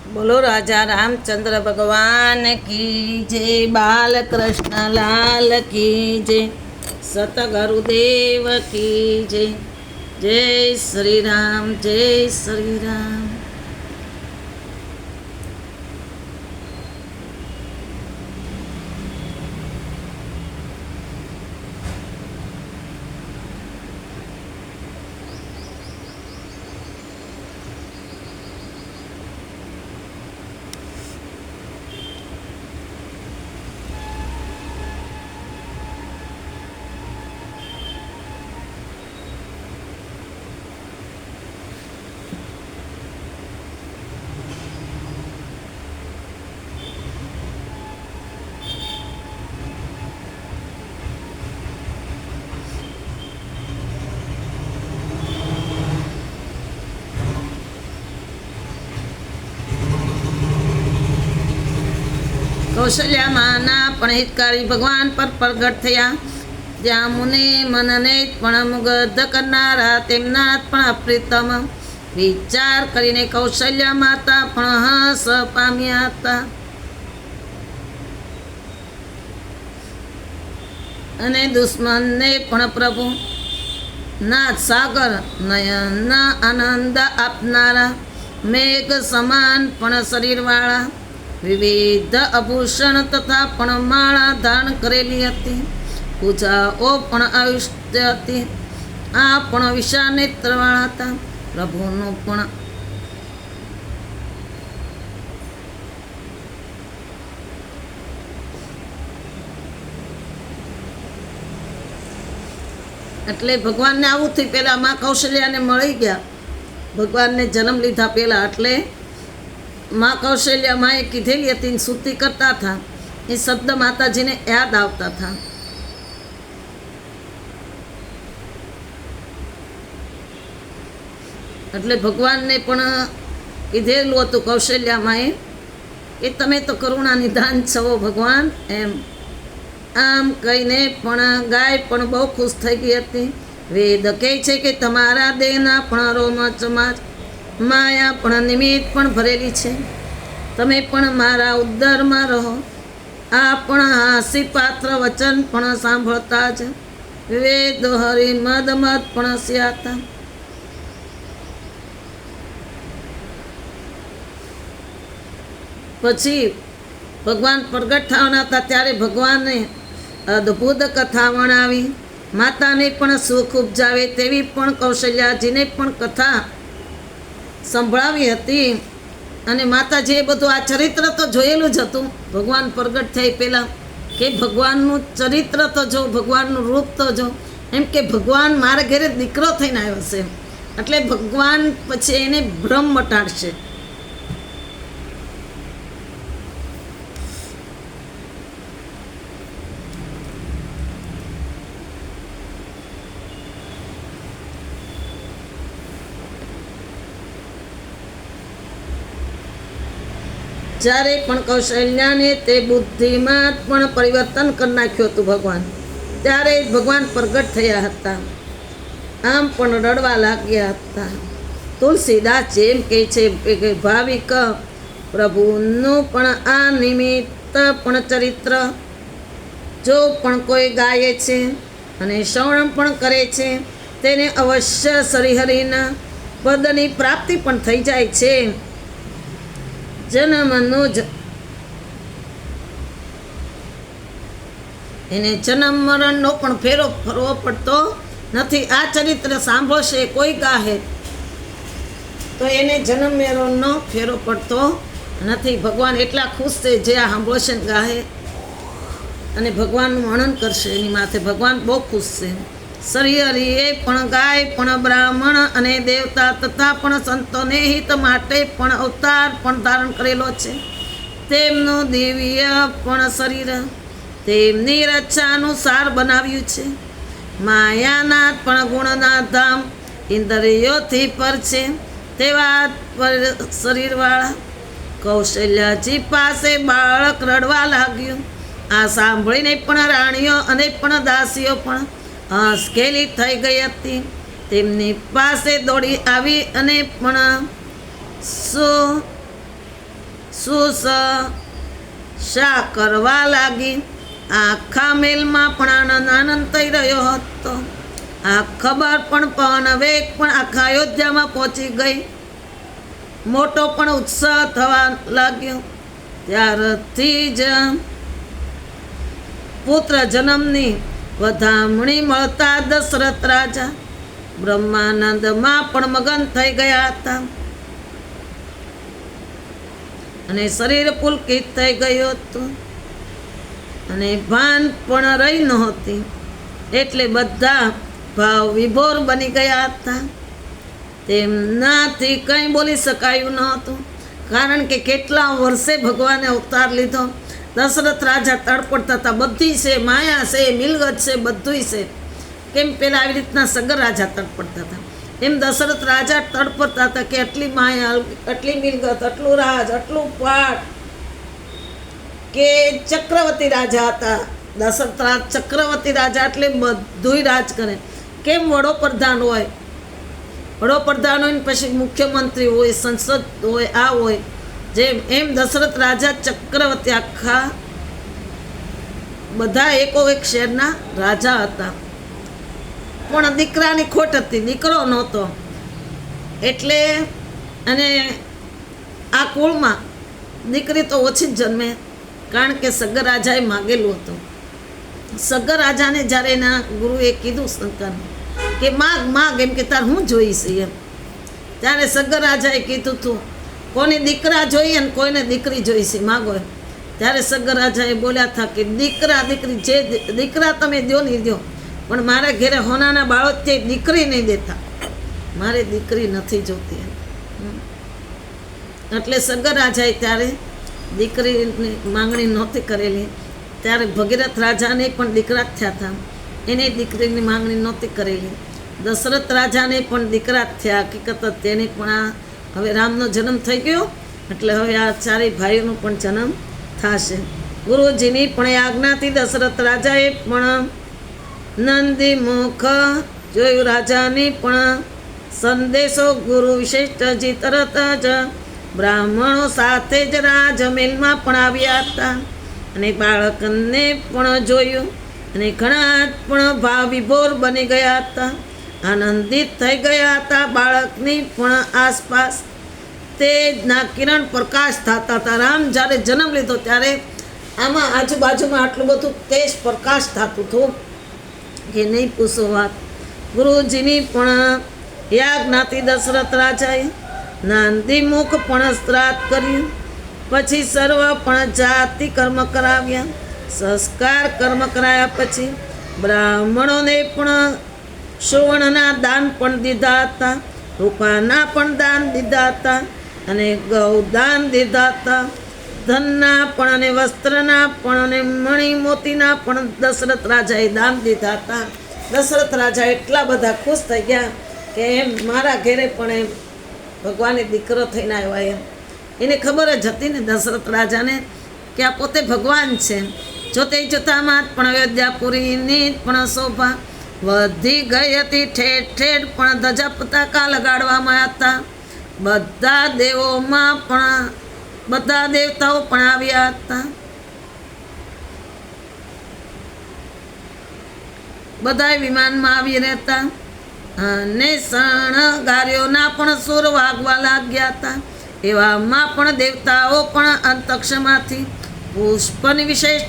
बोलो राजा रामचंद्र भगवान की जय, बाल कृष्ण लाल की जय, सतगुरुदेव की जय। जय श्री राम, जय श्री राम। કૌશલ્યા માના પણ હિતકારી ભગવાન પર પ્રગટ થયા, જ્યાં મુનિ મનને પણ મુગ્ધ કરનારા તેમના પણ અપ્રિતમ વિચાર કરીને કૌશલ્યા માતા પણ હસ પામ્યા હતા. અને દુશ્મનને પણ પ્રભુ નાથ સાગર નયનના આનંદ આપનારા મેઘ સમાન પણ શરીરવાળા વિવિધ આભૂષણ તથા પણ માળા ધારણ કરેલી હતી. પૂજાઓ પણ આયુષ્ય હતી. આ પણ વિશાળ નેત્રવાળા હતા. પ્રભુનું પણ એટલે ભગવાનને આવું થયું. પહેલાં માં કૌશલ્યાને મળી ગયા ભગવાનને જન્મ લીધા પહેલાં. એટલે માં કૌશલ્યા માએ કીધેલી હતી ને સ્તુતિ કરતા હતા, એ શબ્દ માતાજીને યાદ આવતા હતા. એટલે ભગવાનને પણ કીધેલું હતું કૌશલ્યા માએ કે તમે તો કરુણા નિધાન છો ભગવાન એમ. આમ કહીને પણ ગાય પણ બહુ ખુશ થઈ ગઈ હતી. વેદ કહે છે કે તમારા દેહના પણ રોમચમાચ માયા પણ નિમિત્ત પણ ભરેલી છે. તમે પણ મારા ઉદરમાં રહો. આ પણ હાસ્ય પાત્ર વચન પણ સાંભળતા જ વેદ હરિ મદ મદ પણ સ્યાતા. પછી ભગવાન પ્રગટ થવાના હતા ત્યારે ભગવાને અદ્ભુત કથા વણાવી. માતાને પણ સુખ ઉપજાવે તેવી પણ કૌશલ્યાજીને પણ કથા સંભળાવી હતી. અને માતાજીએ બધું આ ચરિત્ર તો જોયેલું જ હતું ભગવાન પ્રગટ થઈ પહેલાં, કે ભગવાનનું ચરિત્ર તો જો, ભગવાનનું રૂપ તો જો. એમ કે ભગવાન મારા ઘરે દીકરો થઈને આવ્યો છે, એટલે ભગવાન પછી એને ભ્રમ મટાડશે. જ્યારે પણ કૌશલ્યાને તે બુદ્ધિમાં પણ પરિવર્તન કરી નાખ્યું હતું ભગવાન, ત્યારે ભગવાન પ્રગટ થયા હતા. આમ પણ રડવા લાગ્યા હતા. તુલસીદાસ જેમ કહે છે કે ભાવિક પ્રભુનું પણ આ નિમિત્ત પણ ચરિત્ર જો પણ કોઈ ગાય છે અને શ્રવણ પણ કરે છે, તેને અવશ્ય શ્રીહરિના પદની પ્રાપ્તિ પણ થઈ જાય છે. જન્મનો જ એને જન્મ મરણનો પણ ફેરો ફરવો પડતો નથી. આ ચરિત્ર સાંભળશે કોઈ ગાહે તો એને જન્મ મરણનો ફેરો પડતો નથી. ભગવાન એટલા ખુશ છે જે આ સાંભળશે ને ગાહે અને ભગવાનનું વર્ણન કરશે એની માથે ભગવાન બહુ ખુશ છે. શ્રીહરિએ પણ ગાય પણ બ્રાહ્મણ અને દેવતા તથા પણ સંતોને હિત માટે પણ અવતાર પણ ધારણ કરેલો છે. તેમનું દિવ્ય પણ શરીર તેમની રક્ષાનું સાર બનાવ્યું છે. માયાના પણ ગુણના ધામ ઇન્દ્રિયોથી પર છે તેવા શરીરવાળા કૌશલ્યાજી પાસે બાળક રડવા લાગ્યું. આ સાંભળીને પણ રાણીઓ અને પણ દાસીઓ પણ હસકેલી થઈ ગઈ હતી. તેમની પાસે દોડી આવી અને પણ શું શા કરવા લાગી. આખા મેલમાં પણ આનંદ થઈ રહ્યો હતો. આ ખબર પણ વેગ પણ આખા અયોધ્યામાં પહોંચી ગઈ. મોટો પણ ઉત્સાહ થવા લાગ્યો. ત્યારથી જ પુત્ર જન્મની વધામણી મળતા દશરથ રાજા બ્રહ્માનંદમાં પણ મગન થઈ ગયા હતા અને શરીર પુલકિત થઈ ગયું હતું અને ભાન પણ રહી નહોતી. એટલે બધા ભાવ વિભોર બની ગયા હતા. તેમનાથી કંઈ બોલી શકાયું નહોતું, કારણ કે કેટલા વર્ષે ભગવાને અવતાર લીધો. દશરથ રાજા તડપડતા હતા. બધી છે, માયા છે, મિલગત છે, બધુંય છે. કેમ પેલા આવી રીતના સગર રાજા તડપડતા હતા, એમ દશરથ રાજા તડપડતા હતા કે આટલી માયા, આટલી મિલગત, આટલું રાજ, આટલું પાટ, કે ચક્રવર્તી રાજા હતા. દશરથ ચક્રવર્તી રાજા એટલે બધુંય રાજ કરે. કેમ વડોપ્રધાન હોય, વડોપ્રધાન હોય ને પછી મુખ્યમંત્રી હોય, સંસદ હોય, આ હોય, જેમ એમ દશરથ રાજા ચક્રવર્તી આખા બધા એકો એક શહેરના રાજા હતા. પણ દીકરાની ખોટ હતી, દીકરો નહોતો. એટલે અને આ કુળમાં દીકરી તો ઓછી જ જન્મે, કારણ કે સગર રાજાએ માગેલું હતું. સગર રાજાને જ્યારે એના ગુરુએ કીધું શંકરને કે માગ માગ, એમ કે તાર હું જોઈશ એમ, ત્યારે સગર રાજાએ કીધું હતું કોને દીકરા જોઈએ ને કોઈને દીકરી જોઈશે, માગો એમ. ત્યારે સગર રાજાએ બોલ્યા હતા કે દીકરા દીકરી જે દીકરા તમે દો નહીં દો, પણ મારા ઘેરે હોનાના બાળકથી દીકરી નહીં દેતા, મારે દીકરી નથી જોતી. એટલે સગર રાજાએ ત્યારે દીકરીની માંગણી નહોતી કરેલી. ત્યારે ભગીરથ રાજાને પણ દીકરા જ થયા હતા, એને દીકરીની માંગણી નહોતી કરેલી. દશરથ રાજાને પણ દીકરા જ થયા. હકીકત તેને પણ આ હવે રામનો જન્મ થઈ ગયો, એટલે હવે આ ચારેય ભાઈઓનો પણ જન્મ થશે. ગુરુજીની પણ આજ્ઞાથી દશરથ રાજાએ પણ નંદી મુખ જોયું. રાજાની પણ સંદેશો ગુરુ વિશિષ્ટજી તરત જ બ્રાહ્મણો સાથે જ રાજમહેલમાં પણ આવ્યા હતા અને બાળકને પણ જોયું અને ઘણા પણ ભાવ વિભોર બની ગયા હતા, આનંદિત થઈ ગયા હતા. બાળકની પણ આસપાસ તેજના કિરણ પ્રકાશ થતા હતા. રામ જ્યારે જન્મ લીધો ત્યારે આમાં આજુબાજુમાં આટલું બધું તેજ પ્રકાશ થતું હતું કે નહીં પૂછો વાત. ગુરુજીની પણ યાજ્ઞાથી દશરથ રાજાએ નાંદીમુખ પણ શ્રાદ્ધ કર્યું. પછી સર્વ પણ જાતિ કર્મ કરાવ્યા. સંસ્કાર કર્મ કરાયા પછી બ્રાહ્મણોને પણ સુવર્ણના દાન પણ દીધા હતા, રૂપાના પણ દાન દીધા હતા અને ગૌદાન દીધા હતા. ધનના પણ અને વસ્ત્રના પણ અને મણિ મોતીના પણ દશરથ રાજાએ દાન દીધા હતા. દશરથ રાજા એટલા બધા ખુશ થઈ ગયા કે એમ મારા ઘેરે પણ એમ ભગવાને દીકરો થઈને આવ્યા એમ. એને ખબર જ હતી ને દશરથ રાજાને કે આ પોતે ભગવાન છે. જોતે જોતામાં પણ અયોધ્યાપુરીની પણ શોભા વધી ગઈ હતી. ઠેર ઠેર પણ ધજા પતાકા લગાડવામાં હતા. બધા દેવોમાં પણ બધા દેવતાઓ પણ આવ્યા હતા. બધા વિમાનમાં આવી રહેતા અને શણગારીઓના પણ સુર વાગવા લાગ્યા હતા. એવામાં પણ દેવતાઓ પણ અંતરિક્ષમાંથી પુષ્પની વિશેષ